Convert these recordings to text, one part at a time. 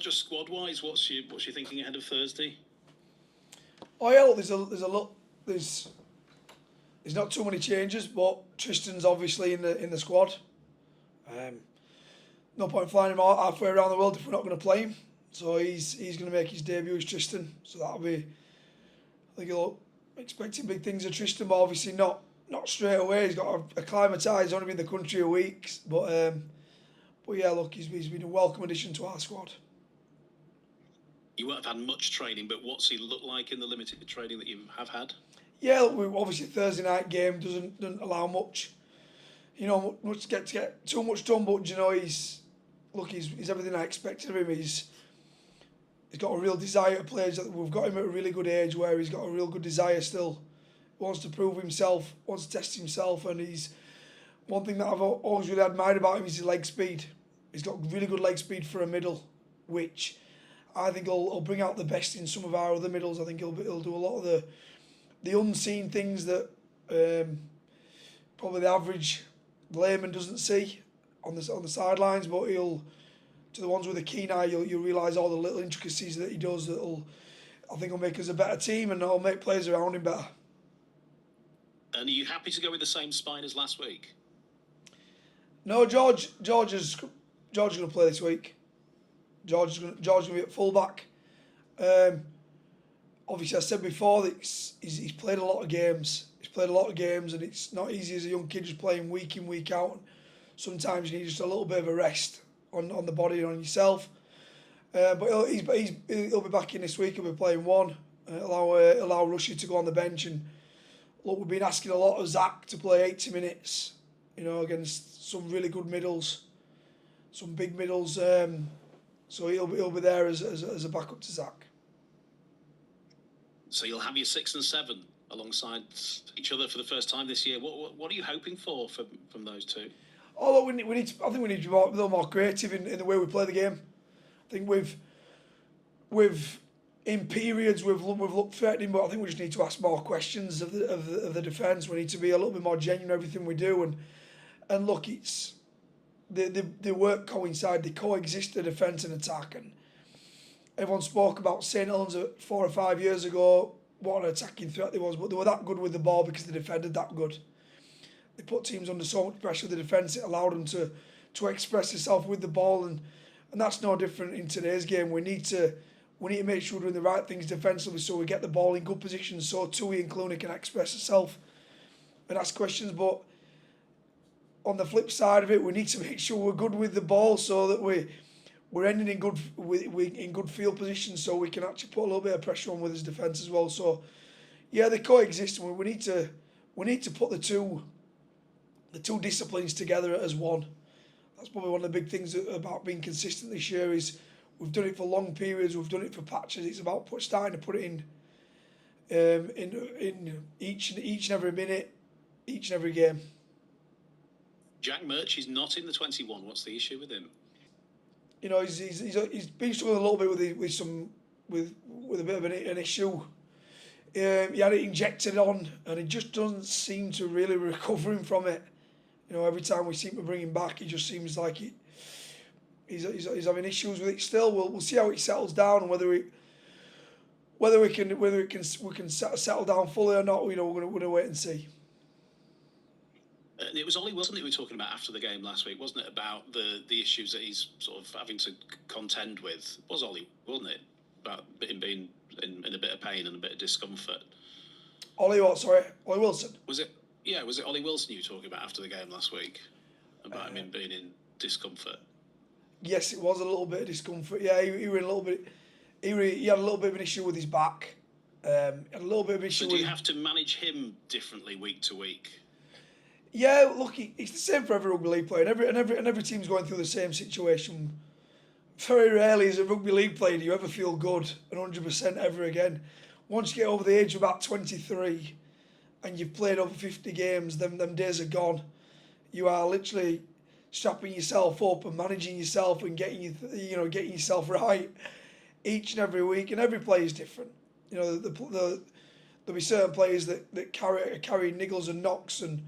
Just squad-wise, what's your thinking ahead of Thursday? Oh yeah, look, there's not too many changes, but Tristan's obviously in the squad. Um, no point flying him out halfway around the world if we're not going to play him. So he's going to make his debut as Tristan. So that'll be, I think he'll expecting big things of Tristan, but obviously not straight away. He's got to acclimatise. He's only been in the country a week, but yeah, look, he's been a welcome addition to our squad. You won't have had much training, but what's he look like in the limited training that you have had? Yeah, look, obviously Thursday night game doesn't allow much, much to get too much done. But he's everything I expected of him. He's got a real desire to play. We've got him at a really good age where he's got a real good desire still. He wants to prove himself, wants to test himself, and he's one thing that I've always really admired about him is his leg speed. He's got really good leg speed for a middle, which I think he'll bring out the best in some of our other middles. I think he'll do a lot of the unseen things that probably the average layman doesn't see on the sidelines, but to the ones with a keen eye, you'll realise all the little intricacies that he does. I think will make us a better team and it'll make players around him better. And are you happy to go with the same spine as last week? No, George is going to play this week. George is going to be at fullback. Obviously, I said before that he's played a lot of games. He's played a lot of games, and it's not easy as a young kid just playing week in, week out. Sometimes you need just a little bit of a rest on the body and on yourself. But he'll be back in this week. He'll be playing one. Allow Rushy to go on the bench. And look, we've been asking a lot of Zach to play 80 minutes. Against some really good middles, some big middles. So he'll be there as a backup to Zach. So you'll have your 6 and 7 alongside each other for the first time this year. What are you hoping for from those two? Oh, look, I think we need to be a little more creative in the way we play the game. I think we've in periods we've looked threatening, but I think we just need to ask more questions of the defence. We need to be a little bit more genuine in everything we do, and look, it's they work coincide, they coexist, the defence and attack. And everyone spoke about St Helens 4 or 5 years ago, what an attacking threat they was, but they were that good with the ball because they defended that good. They put teams under so much pressure with the defence, it allowed them to express themselves with the ball, and that's no different in today's game. We need to make sure we're doing the right things defensively so we get the ball in good positions so Tui and Clooney can express themselves and ask questions. But on the flip side of it, we need to make sure we're good with the ball so that we're ending in good field positions so we can actually put a little bit of pressure on with his defence as well. So yeah, they coexist. We need to put the two disciplines together as one. That's probably one of the big things about being consistent this year is we've done it for long periods, we've done it for patches. It's about starting to put it in each and every minute, each and every game. Jack Murch is not in the 21. What's the issue with him? He's been struggling a little bit with a bit of an issue. He had it injected on, and it just doesn't seem to really recover him from it. Every time we seem to bring him back, he just seems like he's having issues with it still. We'll see how it settles down and whether we can settle down fully or not. We're going to wait and see. And it was Ollie Wilson that we were talking about after the game last week, wasn't it? About the issues that he's sort of having to contend with. It was Ollie, wasn't it? About him being in a bit of pain and a bit of discomfort. Ollie what? Sorry, Ollie Wilson. Was it? Yeah, was it Ollie Wilson you were talking about after the game last week? About him being in discomfort. Yes, it was a little bit of discomfort. Yeah, he was a little bit. He had a little bit of an issue with his back. Had a little bit of issue. So do you have to manage him differently week to week? Yeah, look, it's the same for every rugby league player, and every team's going through the same situation. Very rarely as a rugby league player do you ever feel good 100% ever again. Once you get over the age of about 23, and you've played over 50 games, them days are gone. You are literally strapping yourself up and managing yourself and getting yourself right each and every week. And every player is different. There'll be certain players that carry niggles and knocks, and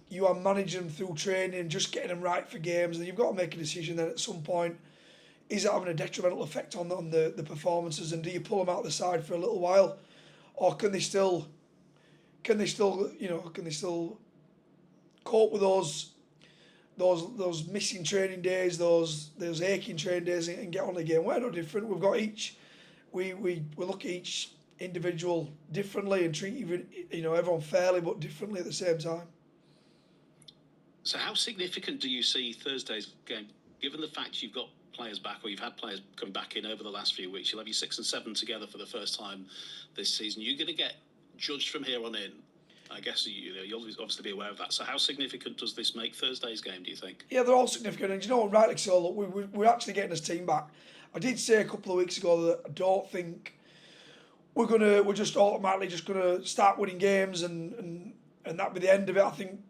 you are managing them through training and just getting them right for games. And you've got to make a decision then at some point. is it having a detrimental effect on the performances, and do you pull them out of the side for a little while, or can they still cope with those missing training days, those aching training days, and get on the game? We're no different. We've got we look at each individual differently and treat everyone fairly but differently at the same time. So how significant do you see Thursday's game, given the fact you've got players back, or you've had players come back in over the last few weeks? You'll have your 6 and 7 together for the first time this season. You're going to get judged from here on in. I guess you'll obviously be aware of that. So how significant does this make Thursday's game, do you think? Yeah, they're all significant. And you know what, rightly so, look, we're actually getting this team back. I did say a couple of weeks ago that I don't think we're just automatically just gonna start winning games and that be the end of it. I think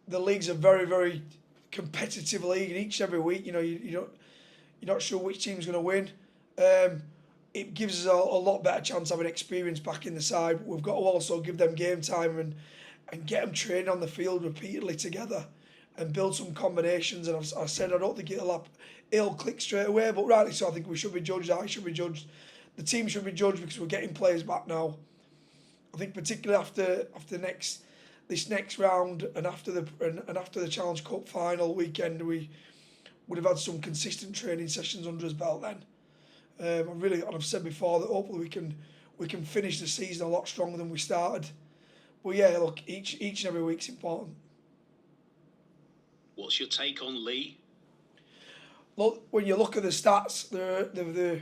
the league's a very, very competitive league, and each and every week, you're not sure which team's going to win. It gives us a lot better chance of having experience back in the side. We've got to also give them game time and get them training on the field repeatedly together and build some combinations. And I said I don't think it'll click straight away, but rightly so. I think we should be judged. I should be judged. The team should be judged because we're getting players back now. I think particularly after this next round and after the Challenge Cup final weekend, we would have had some consistent training sessions under his belt then. I've said before that hopefully we can finish the season a lot stronger than we started. But yeah, look, each and every week's important. What's your take on Leigh? Look, when you look at the stats, they're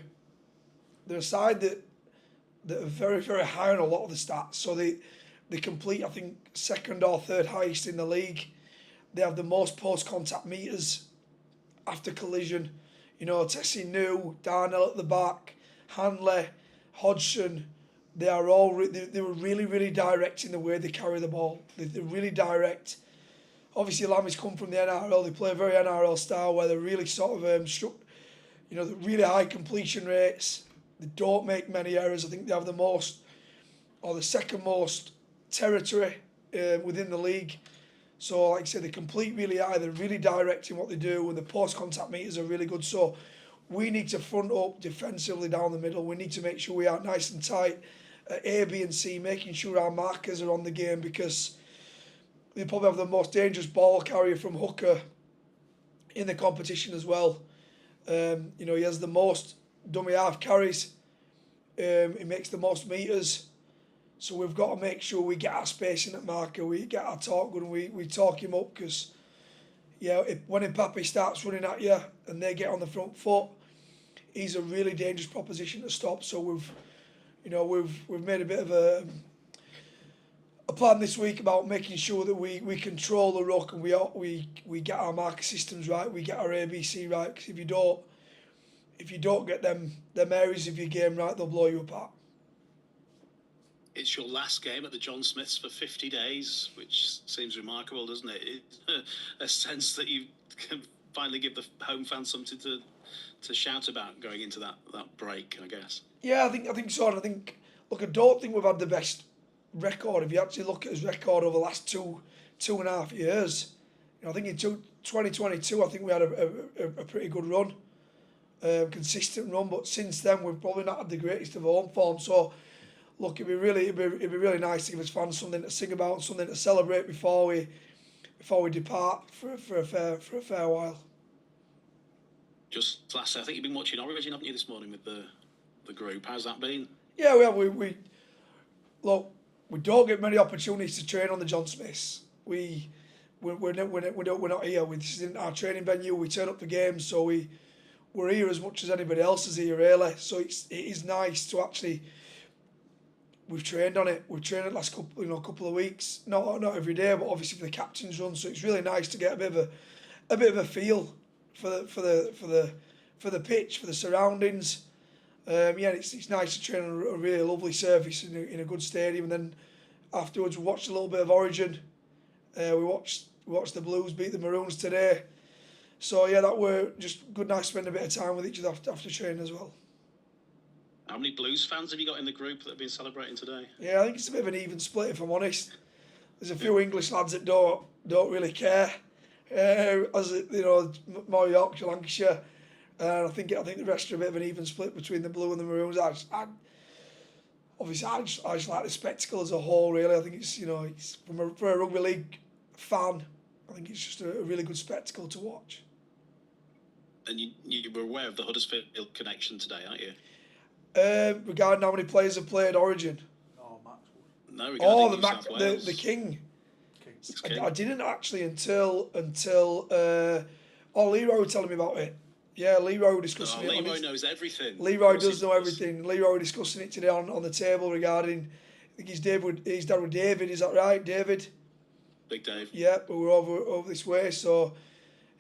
a side that are very, very high on a lot of the stats. So they complete, I think, second or third highest in the league. They have the most post-contact meters after collision. Tessie New, Darnell at the back, Hanley, Hodgson. They are all they were really, really direct in the way they carry the ball. They're really direct. Obviously, Lammy's come from the NRL. They play a very NRL style where they're really sort of the really high completion rates. They don't make many errors. I think they have the most, or the second most, territory within the league. So, like I said, they complete really high. They're really direct in what they do, and the post-contact meters are really good. So, we need to front up defensively down the middle. We need to make sure we are nice and tight at A, B, and C, making sure our markers are on the game, because they probably have the most dangerous ball carrier from hooker in the competition as well. He has the most dummy half carries. He makes the most meters. So we've got to make sure we get our spacing at marker, we get our talk good, and we talk him up, because when Mpape starts running at you and they get on the front foot, he's a really dangerous proposition to stop. So we've made a bit of a plan this week about making sure that we control the ruck and we get our marker systems right, we get our ABC right. Because if you don't get them areas of your game right, they'll blow you apart. It's your last game at the John Smiths for 50 days, which seems remarkable, doesn't it? It's a sense that you can finally give the home fans something to shout about going into that break, I guess. Yeah, I think so. And I don't think we've had the best record. If you actually look at his record over the last two and a half years, I think in 2022, I think we had a pretty good run, consistent run. But since then, we've probably not had the greatest of home form. So, look, it'd be really nice to give his fans something to sing about, something to celebrate before we depart for a fair while. Just last, I think you've been watching Origin, haven't you, this morning with the group? How's that been? Yeah, we have. We don't get many opportunities to train on the John Smiths. We're not here. This isn't our training venue. We turn up for games, so we're here as much as anybody else is here, really. So it is nice to actually. We've trained on it. We've trained it last couple of weeks. Not every day, but obviously for the captain's run. So it's really nice to get a bit of a feel for the pitch, for the surroundings. It's nice to train on a really lovely surface in a good stadium. And then afterwards, we watched a little bit of Origin. We watched the Blues beat the Maroons today. So that were just good. Nice to spend a bit of time with each other after training as well. How many Blues fans have you got in the group that have been celebrating today? Yeah, I think it's a bit of an even split, if I'm honest. There's a few English lads that don't really care. More Yorkshire, Lancashire. And I think the rest are a bit of an even split between the blue and the maroons. Obviously, I just like the spectacle as a whole. Really, I think it's it's for a rugby league fan. I think it's just a really good spectacle to watch. And you were aware of the Huddersfield connection today, aren't you? Regarding how many players have played Origin. Oh, Max. No, regarding New South the Wales. King. King. I didn't actually until Leroy was telling me about it. Yeah, Leroy was discussing it. Leroy knows everything. Leroy does know everything. Leroy was discussing it today on the table regarding. I think his dad with David. Is that right, David? Big Dave. Yeah, but we're over this way. So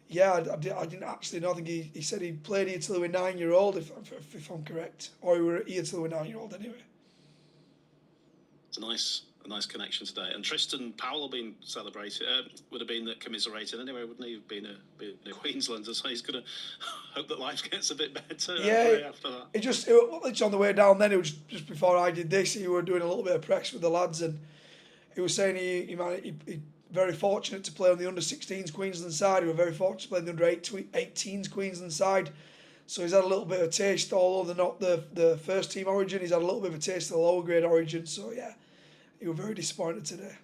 yeah, I didn't actually know. I think he said he played here till he was 9-year-old, if I'm correct, or he were here till he was 9-year-old anyway. It's a nice connection today. And Tristan Powell being celebrated would have been commiserated anyway, wouldn't he? Being a Queenslander, so he's going to hope that life gets a bit better. Yeah, after that. It's on the way down. Then it was just before I did this. He were doing a little bit of press with the lads, and he was saying he very fortunate to play on the under-16s Queensland side. He was very fortunate to play on the under-18s Queensland side. So he's had a little bit of a taste, although they're not the first team Origin. He's had a little bit of a taste of the lower grade Origin. So yeah, he was very disappointed today.